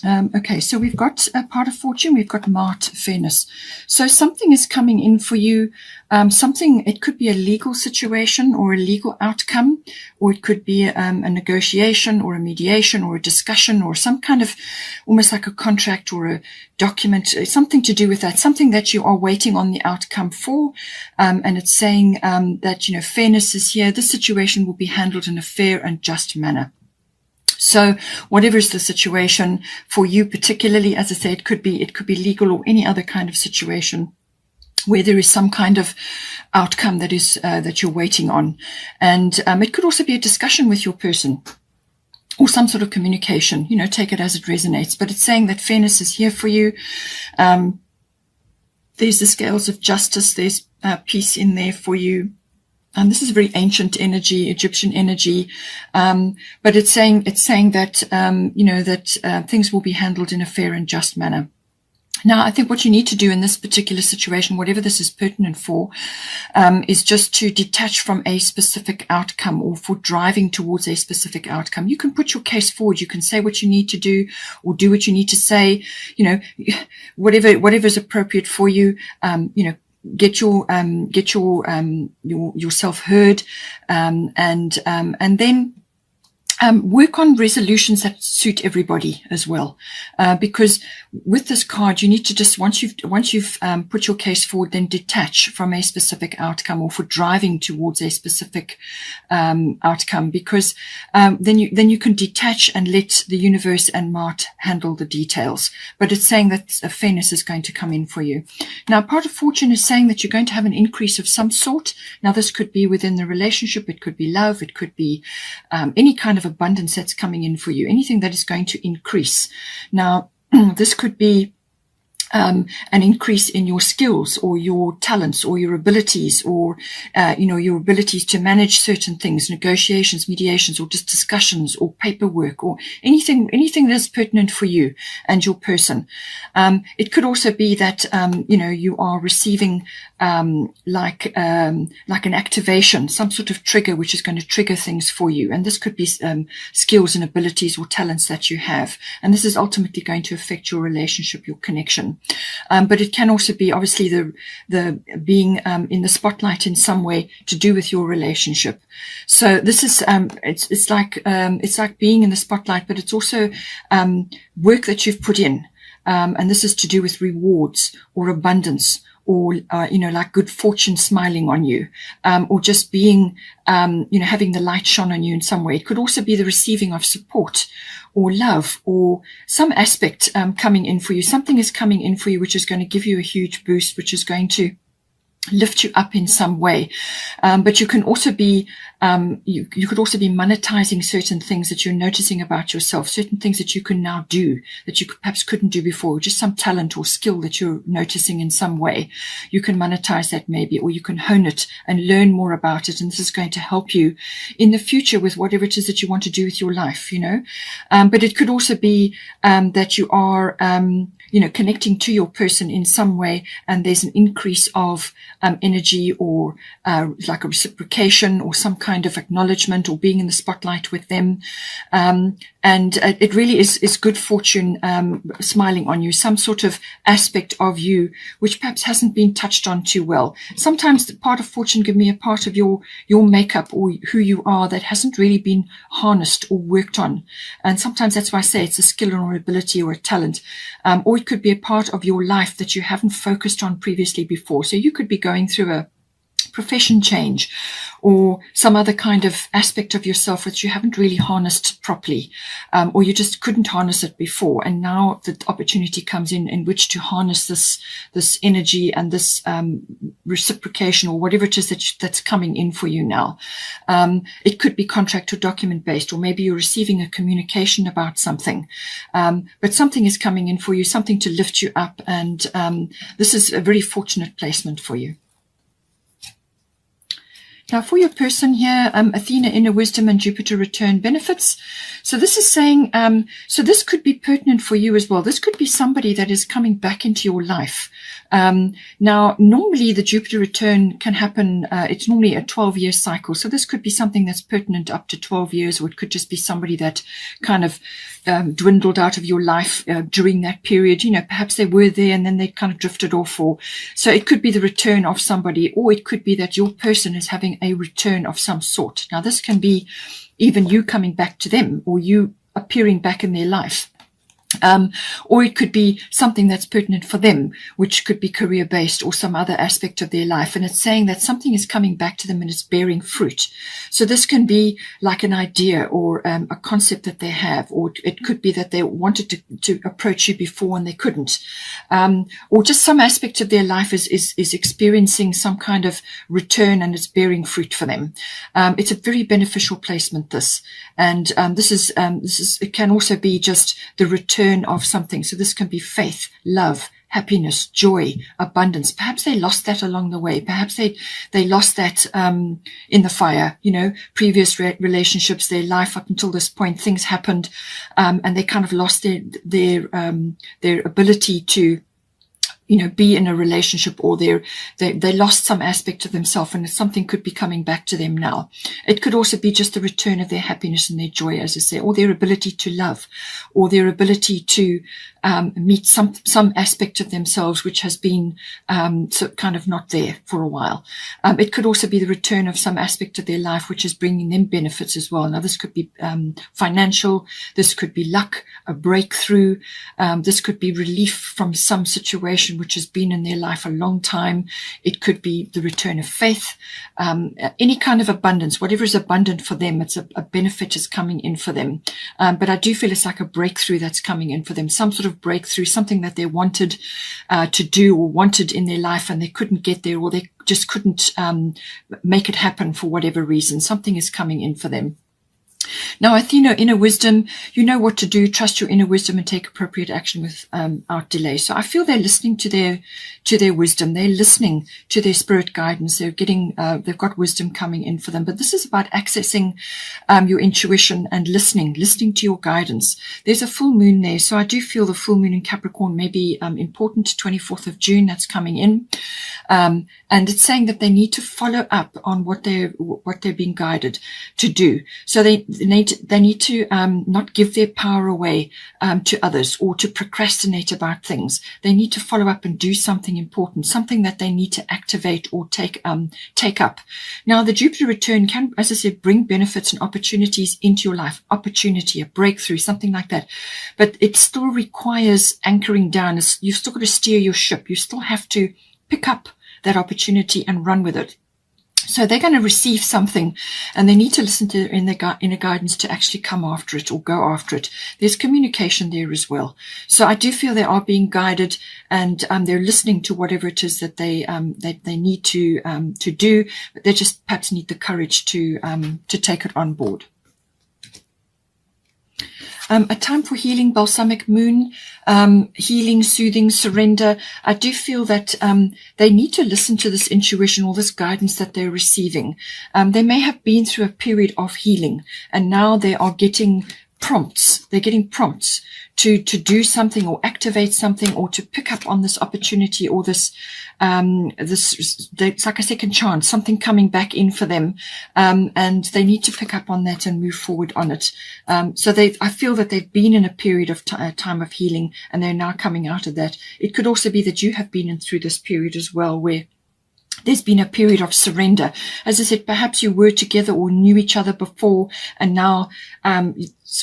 Okay, so we've got a part of fortune, we've got Mart, fairness. So something is coming in for you. It could be a legal situation or a legal outcome, or it could be a negotiation or a mediation or a discussion or some kind of almost like a contract or a document, something to do with that, something that you are waiting on the outcome for. And it's saying that, fairness is here. This situation will be handled in a fair and just manner. So whatever is the situation for you, particularly, as I say, it could be legal or any other kind of situation where there is some kind of outcome that is that you're waiting on. And it could also be a discussion with your person or some sort of communication, take it as it resonates. But it's saying that fairness is here for you. There's the scales of justice. There's peace in there for you. And this is very ancient energy, Egyptian energy, but it's saying that that things will be handled in a fair and just manner. Now, I think what you need to do in this particular situation, whatever this is pertinent for, is just to detach from a specific outcome or for driving towards a specific outcome. You can put your case forward. You can say what you need to do or do what you need to say. Whatever is appropriate for you. Get yourself heard, and then work on resolutions that suit everybody as well, because with this card you need to just once you've put your case forward, then detach from a specific outcome or for driving towards a specific outcome, because then you can detach and let the universe and Mart handle the details. But it's saying that fairness is going to come in for you. Now, part of fortune is saying that you're going to have an increase of some sort. Now, this could be within the relationship, it could be love, it could be any kind of abundance that's coming in for you, anything that is going to increase. Now, this could be an increase in your skills or your talents or your abilities or, your abilities to manage certain things, negotiations, mediations, or just discussions or paperwork or anything that's pertinent for you and your person. It could also be that, you are receiving, like an activation, some sort of trigger, which is going to trigger things for you. And this could be, skills and abilities or talents that you have. And this is ultimately going to affect your relationship, your connection. But it can also be obviously the being in the spotlight in some way to do with your relationship. So this is it's like being in the spotlight, but it's also work that you've put in, and this is to do with rewards or abundance, or, like good fortune smiling on you, or just being, having the light shone on you in some way. It could also be the receiving of support or love or some aspect coming in for you. Something is coming in for you which is going to give you a huge boost, which is going to lift you up in some way. But you can also be, you could also be monetizing certain things that you're noticing about yourself, certain things that you can now do that you perhaps couldn't do before, just some talent or skill that you're noticing in some way. You can monetize that maybe, or you can hone it and learn more about it. And this is going to help you in the future with whatever it is that you want to do with your life, But it could also be, that you are, connecting to your person in some way, and there's an increase of energy or like a reciprocation or some kind of acknowledgement or being in the spotlight with them. And it really is good fortune smiling on you, some sort of aspect of you which perhaps hasn't been touched on too well. Sometimes the part of fortune give me a part of your makeup or who you are that hasn't really been harnessed or worked on. And sometimes that's why I say it's a skill or ability or a talent. Or it could be a part of your life that you haven't focused on previously before. So you could be going through a profession change or some other kind of aspect of yourself which you haven't really harnessed properly, or you just couldn't harness it before, and now the opportunity comes in which to harness this energy and this reciprocation or whatever it is that's coming in for you now. It could be contract or document based, or maybe you're receiving a communication about something, but something is coming in for you, something to lift you up, and this is a very fortunate placement for you. Now, for your person here, Athena, inner wisdom, and Jupiter return benefits. So this is saying, so this could be pertinent for you as well. This could be somebody that is coming back into your life. Now, normally the Jupiter return can happen, it's normally a 12-year cycle. So this could be something that's pertinent up to 12 years, or it could just be somebody that kind of dwindled out of your life during that period. You know, perhaps they were there and then they kind of drifted off. Or so it could be the return of somebody, or it could be that your person is having a return of some sort. Now, this can be even you coming back to them, or you appearing back in their life. Or it could be something that's pertinent for them, which could be career-based or some other aspect of their life. And it's saying that something is coming back to them and it's bearing fruit. So this can be like an idea or a concept that they have, or it could be that they wanted to approach you before and they couldn't. Or just some aspect of their life is experiencing some kind of return and it's bearing fruit for them. It's a very beneficial placement, this. And this is it can also be just the return of something. So this can be faith, love, happiness, joy, abundance. Perhaps they lost that along the way. Perhaps they lost that in the fire, you know, previous relationships, their life up until this point, things happened, and they kind of lost their ability to, you know, be in a relationship, or they lost some aspect of themselves, and something could be coming back to them now. It could also be just the return of their happiness and their joy, as I say, or their ability to love, or their ability to meet some aspect of themselves which has been so kind of not there for a while. It could also be the return of some aspect of their life which is bringing them benefits as well. Now, this could be financial, this could be luck, a breakthrough, this could be relief from some situation which has been in their life a long time. It could be the return of faith, any kind of abundance, whatever is abundant for them. It's a benefit is coming in for them. But I do feel it's like a breakthrough that's coming in for them, some sort of breakthrough, something that they wanted to do or wanted in their life and they couldn't get there, or they just couldn't make it happen for whatever reason. Something is coming in for them. Now, Athena, inner wisdom, you know what to do. Trust your inner wisdom and take appropriate action without delay. So I feel they're listening to their wisdom. They're listening to their spirit guidance. They're getting, they've got wisdom coming in for them. But this is about accessing your intuition and listening to your guidance. There's a full moon there. So I do feel the full moon in Capricorn may be important, 24th of June, that's coming in. And it's saying that they need to follow up on what they're being guided to do. So they need to not give their power away to others, or to procrastinate about things. They need to follow up and do something important, something that they need to activate or take up. Now, the Jupiter return can, as I said, bring benefits and opportunities into your life, opportunity, a breakthrough, something like that. But it still requires anchoring down. You've still got to steer your ship. You still have to pick up that opportunity and run with it. So they're going to receive something, and they need to listen to inner guidance to actually come after it or go after it. There's communication there as well. So I do feel they are being guided, and they're listening to whatever it is that they need to do. But they just perhaps need the courage to take it on board. A time for healing, balsamic moon, healing, soothing, surrender. I do feel that they need to listen to this intuition or this guidance that they're receiving. They may have been through a period of healing, and now they are getting prompts. They're getting prompts to do something or activate something, or to pick up on this opportunity, or this it's like a second chance, something coming back in for them, and they need to pick up on that and move forward on it. So I feel that they've been in a period of time of healing, and they're now coming out of that. It could also be that you have been through this period as well, where there's been a period of surrender. As I said, perhaps you were together or knew each other before, and now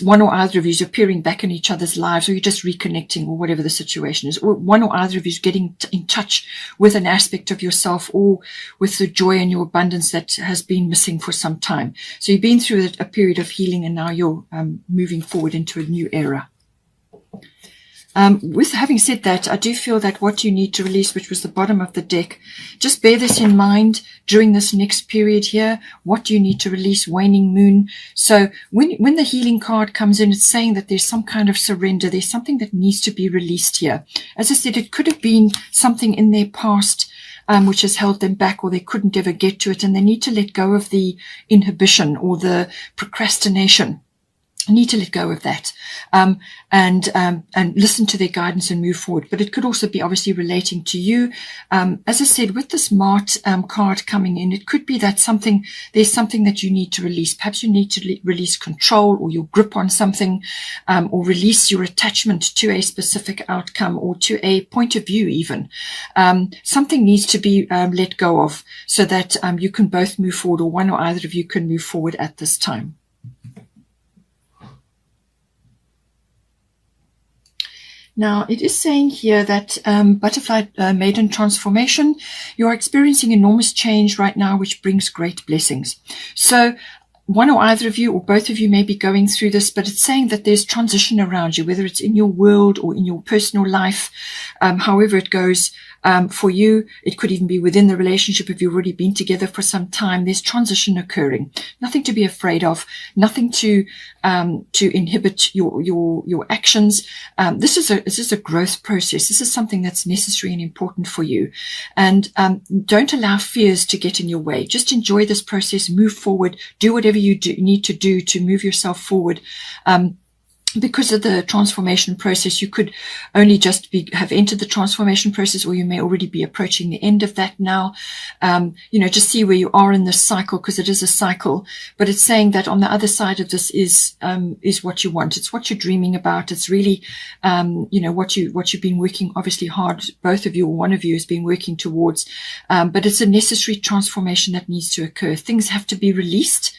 one or other of you is appearing back in each other's lives, or you're just reconnecting, or whatever the situation is, or one or other of you is getting in touch with an aspect of yourself, or with the joy and your abundance that has been missing for some time. So you've been through a period of healing, and now you're moving forward into a new era. With having said that, I do feel that what you need to release, which was the bottom of the deck, just bear this in mind during this next period here. What do you need to release? Waning moon. So when the healing card comes in, it's saying that there's some kind of surrender. There's something that needs to be released here. As I said, it could have been something in their past which has held them back, or they couldn't ever get to it, and they need to let go of the inhibition or the procrastination. Need to let go of that, and listen to their guidance and move forward. But it could also be obviously relating to you. As I said, with the Smart card coming in, it could be that there's something that you need to release. Perhaps you need to release control or your grip on something, or release your attachment to a specific outcome or to a point of view even. Something needs to be let go of so that you can both move forward, or one or either of you can move forward at this time. Now, it is saying here that butterfly maiden transformation, you are experiencing enormous change right now, which brings great blessings. So one or either of you or both of you may be going through this, but it's saying that there's transition around you, whether it's in your world or in your personal life, however it goes. For you, it could even be within the relationship if you've already been together for some time. There's transition occurring. Nothing to be afraid of. Nothing to inhibit your actions. This is a growth process. This is something that's necessary and important for you. And don't allow fears to get in your way. Just enjoy this process. Move forward. Do whatever you need to do to move yourself forward. Because of the transformation process, you could only just have entered the transformation process, or you may already be approaching the end of that now. Just see where you are in this cycle, because it is a cycle. But it's saying that on the other side of this is what you want. It's what you're dreaming about. It's really, what you've been working obviously hard. Both of you or one of you has been working towards. But it's a necessary transformation that needs to occur. Things have to be released,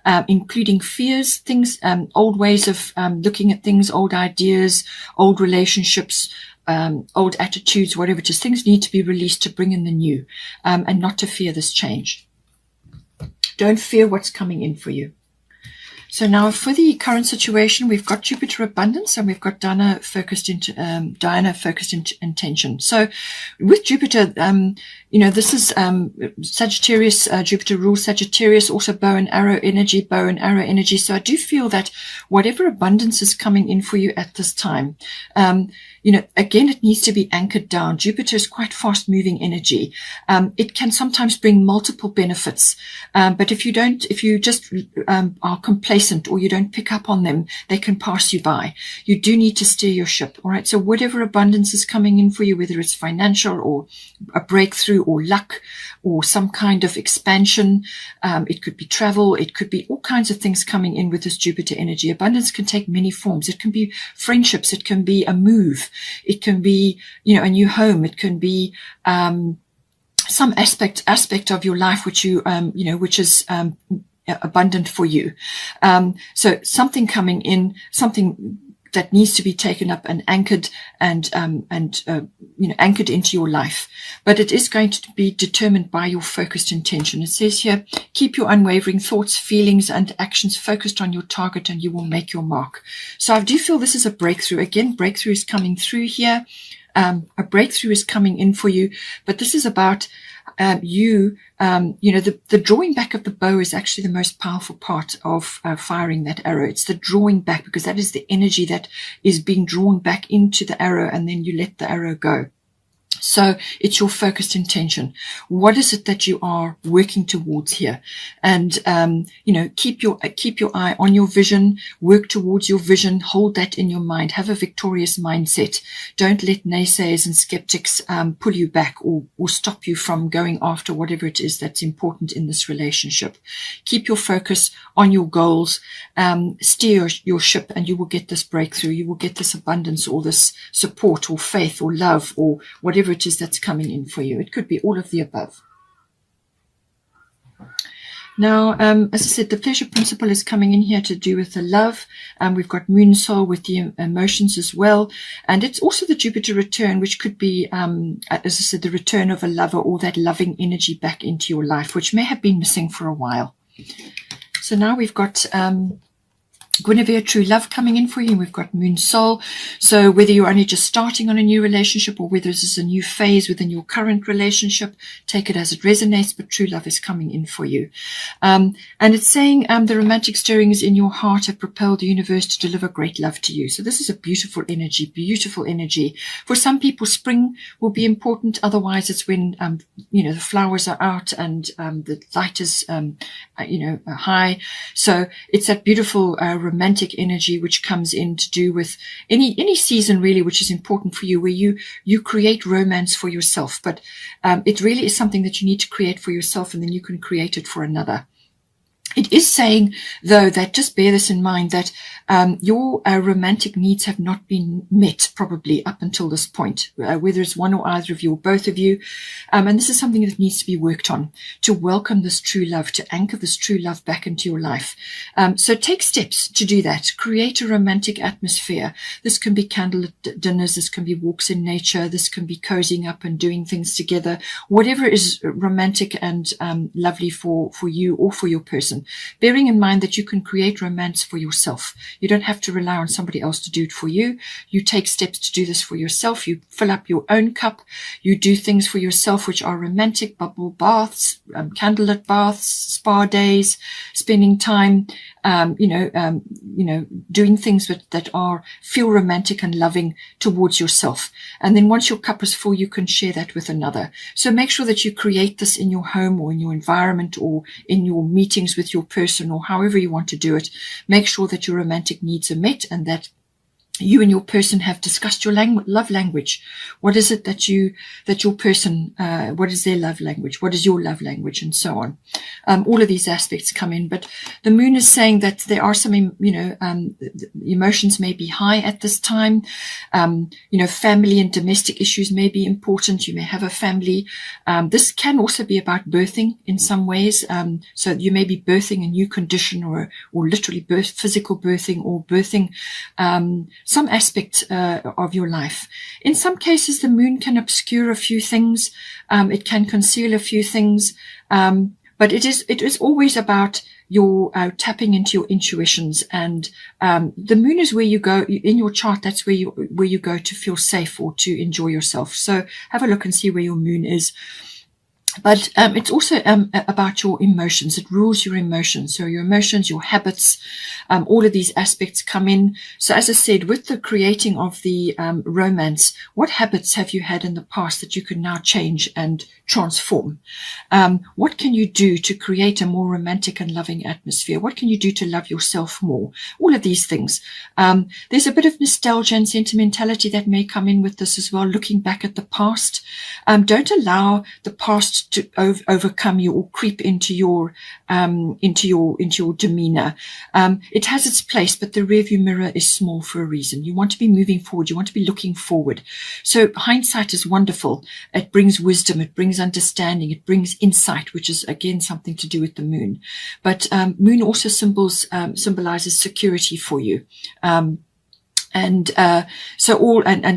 including fears, things, old ways of looking at things, old ideas, old relationships, old attitudes, whatever it is. Things need to be released to bring in the new, and not to fear this change. Don't fear what's coming in for you. So now for the current situation, we've got Jupiter abundance and we've got Diana focused intention. So with Jupiter, this is Sagittarius. Jupiter rules Sagittarius, also bow and arrow energy. So I do feel that whatever abundance is coming in for you at this time, again, it needs to be anchored down. Jupiter is quite fast moving energy. It can sometimes bring multiple benefits. But if you just are complacent or you don't pick up on them, they can pass you by. You do need to steer your ship. All right. So whatever abundance is coming in for you, whether it's financial or a breakthrough or luck or some kind of expansion, it could be travel. It could be all kinds of things coming in with this Jupiter energy. Abundance can take many forms. It can be friendships. It can be a move. It can be, a new home. It can be some aspect of your life which which is abundant for you. So something coming in, something that needs to be taken up and anchored and anchored into your life. But it is going to be determined by your focused intention. It says here, keep your unwavering thoughts, feelings, and actions focused on your target and you will make your mark. So I do feel this is a breakthrough. Again, breakthrough is coming through here. A breakthrough is coming in for you, but this is about the drawing back of the bow is actually the most powerful part of firing that arrow. It's the drawing back, because that is the energy that is being drawn back into the arrow, and then you let the arrow go. So it's your focused intention. What is it that you are working towards here? And, keep your eye on your vision, work towards your vision, hold that in your mind, have a victorious mindset. Don't let naysayers and skeptics, pull you back or stop you from going after whatever it is that's important in this relationship. Keep your focus on your goals, steer your ship, and you will get this breakthrough. You will get this abundance or this support or faith or love or whatever it is that's coming in for you. It could be all of the above. Now, as I said, the pleasure principle is coming in here to do with the love. We've got moon soul with the emotions as well. And it's also the Jupiter return, which could be, as I said, the return of a lover or that loving energy back into your life, which may have been missing for a while. So now we've got Guinevere, true love coming in for you. And we've got Moon Soul. So whether you're only just starting on a new relationship or whether this is a new phase within your current relationship, take it as it resonates, but true love is coming in for you. And it's saying the romantic stirrings in your heart have propelled the universe to deliver great love to you. So this is a beautiful energy, beautiful energy. For some people, spring will be important. Otherwise, it's when, the flowers are out and the light is, high. So it's that beautiful romantic energy which comes in to do with any season really which is important for you, where you create romance for yourself, but it really is something that you need to create for yourself, and then you can create it for another. It is saying, though, that just bear this in mind, that your romantic needs have not been met probably up until this point, whether it's one or either of you or both of you. And this is something that needs to be worked on, to welcome this true love, to anchor this true love back into your life. So take steps to do that. Create a romantic atmosphere. This can be candlelit dinners. This can be walks in nature. This can be cozying up and doing things together. Whatever is romantic and lovely for you or for your person. Bearing in mind that you can create romance for yourself. You don't have to rely on somebody else to do it for you. You take steps to do this for yourself. You fill up your own cup. You do things for yourself which are romantic, bubble baths, candlelit baths, spa days, spending time, doing things that feel romantic and loving towards yourself. And then once your cup is full, you can share that with another. So make sure that you create this in your home or in your environment or in your meetings with your person, or however you want to do it. Make sure that your romantic needs are met and that you and your person have discussed your love language. What is it that your person, what is their love language? What is your love language? And so on. All of these aspects come in, but the moon is saying that there are some, emotions may be high at this time. Family and domestic issues may be important. You may have a family. This can also be about birthing in some ways. So you may be birthing a new condition or literally physical birthing or birthing, some aspect of your life. In some cases, the moon can obscure a few things. It can conceal a few things. But it is always about your tapping into your intuitions. And the moon is where you go in your chart. That's where you go to feel safe or to enjoy yourself. So have a look and see where your moon is. But it's also about your emotions. It rules your emotions. So your emotions, your habits, all of these aspects come in. So as I said, with the creating of the romance, what habits have you had in the past that you can now change and transform? What can you do to create a more romantic and loving atmosphere? What can you do to love yourself more? All of these things. There's a bit of nostalgia and sentimentality that may come in with this as well, looking back at the past. Don't allow the past to overcome you or creep into your demeanor. It has its place, but the rearview mirror is small for a reason. You want to be moving forward. You want to be looking forward. So hindsight is wonderful. It brings wisdom. It brings understanding. It brings insight, which is again something to do with the moon. But moon also symbolizes security for you. And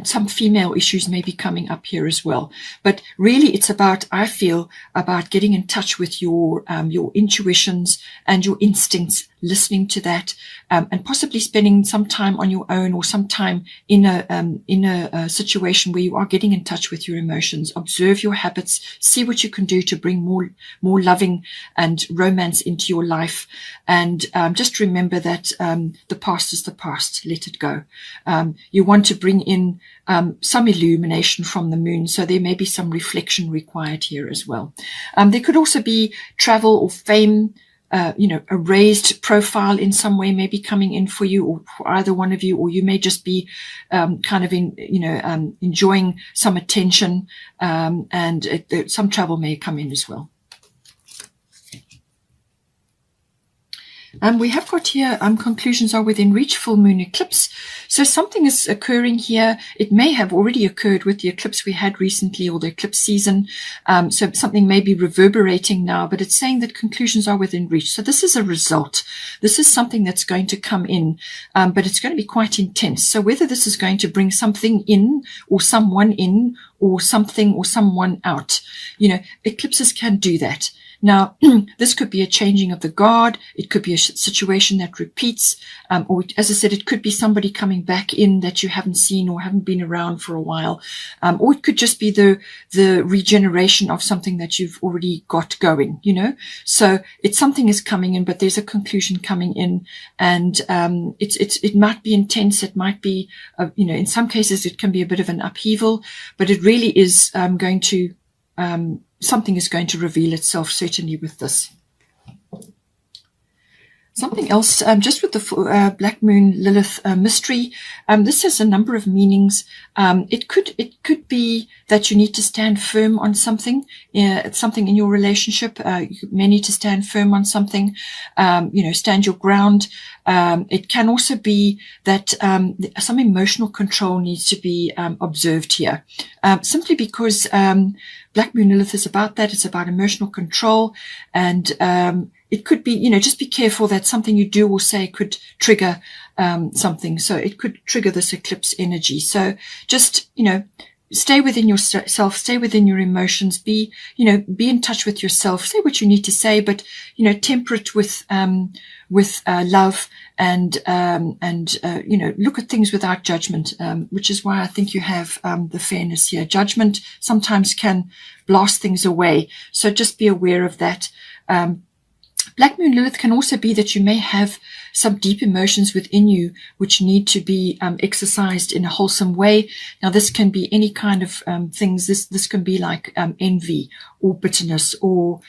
some female issues may be coming up here as well. But really it's about, I feel, about getting in touch with your intuitions and your instincts, listening to that, and possibly spending some time on your own or some time in a situation where you are getting in touch with your emotions. Observe your habits, see what you can do to bring more loving and romance into your life. And just remember that the past is the past. Let it go. You want to bring in some illumination from the moon, so there may be some reflection required here as well. There could also be travel or fame, a raised profile in some way may be coming in for you or for either one of you, or you may just be enjoying some attention, and some travel may come in as well. We have got here, conclusions are within reach, full moon eclipse. So something is occurring here. It may have already occurred with the eclipse we had recently or the eclipse season. So something may be reverberating now, but it's saying that conclusions are within reach. So this is a result. This is something that's going to come in, but it's going to be quite intense. So whether this is going to bring something in or someone in or something or someone out, eclipses can do that. Now, this could be a changing of the guard. It could be a situation that repeats, or as I said, it could be somebody coming back in that you haven't seen or haven't been around for a while, or it could just be the regeneration of something that you've already got going, So it's something is coming in, but there's a conclusion coming in, and it might be intense. It might be, in some cases it can be a bit of an upheaval, but it really is going to something is going to reveal itself, certainly with this. Something else, just with the Black Moon Lilith mystery, this has a number of meanings. It could be that you need to stand firm on something, something in your relationship. You may need to stand firm on something, stand your ground. It can also be that some emotional control needs to be observed here, simply because Black Moon Lilith is about that. It's about emotional control, and it could be, just be careful that something you do or say could trigger something. So it could trigger this eclipse energy. So just, stay within yourself, stay within your emotions, be in touch with yourself, say what you need to say, but, temper it with love and look at things without judgment, which is why I think you have the fairness here. Judgment sometimes can blast things away. So just be aware of that. Black Moon Lilith can also be that you may have some deep emotions within you which need to be exercised in a wholesome way. Now, this can be any kind of things. This can be like envy or bitterness or,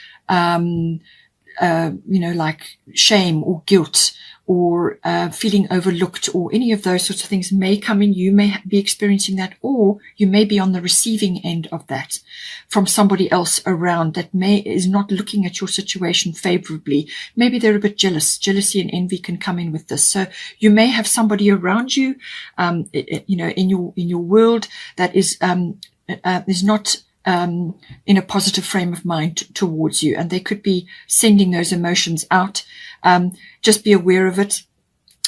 like shame or guilt or feeling overlooked, or any of those sorts of things may come in. You may be experiencing that, or you may be on the receiving end of that from somebody else around that is not looking at your situation favorably. Maybe they're a bit jealous. Jealousy and envy can come in with this. So you may have somebody around you, in your world that is not in a positive frame of mind towards you, and they could be sending those emotions out. Just be aware of it.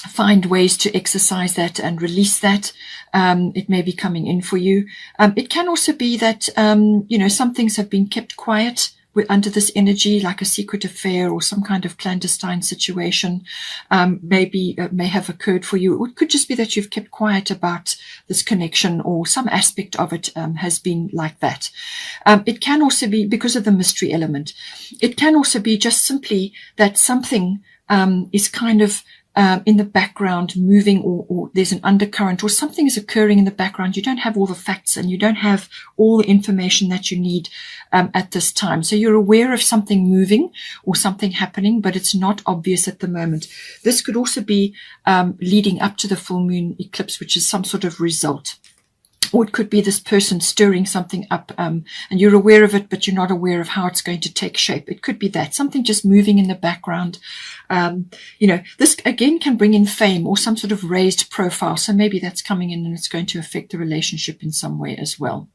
Find ways to exercise that and release that. It may be coming in for you. It can also be that, some things have been kept quiet under this energy, like a secret affair or some kind of clandestine situation, may have occurred for you. It could just be that you've kept quiet about this connection, or some aspect of it has been like that. It can also be because of the mystery element. It can also be just simply that something is kind of in the background moving, or there's an undercurrent, or something is occurring in the background. You don't have all the facts and you don't have all the information that you need at this time. So you're aware of something moving or something happening, but it's not obvious at the moment. This could also be leading up to the full moon eclipse, which is some sort of result. Or it could be this person stirring something up, and you're aware of it, but you're not aware of how it's going to take shape. It could be that something just moving in the background. This again can bring in fame or some sort of raised profile. So maybe that's coming in and it's going to affect the relationship in some way as well.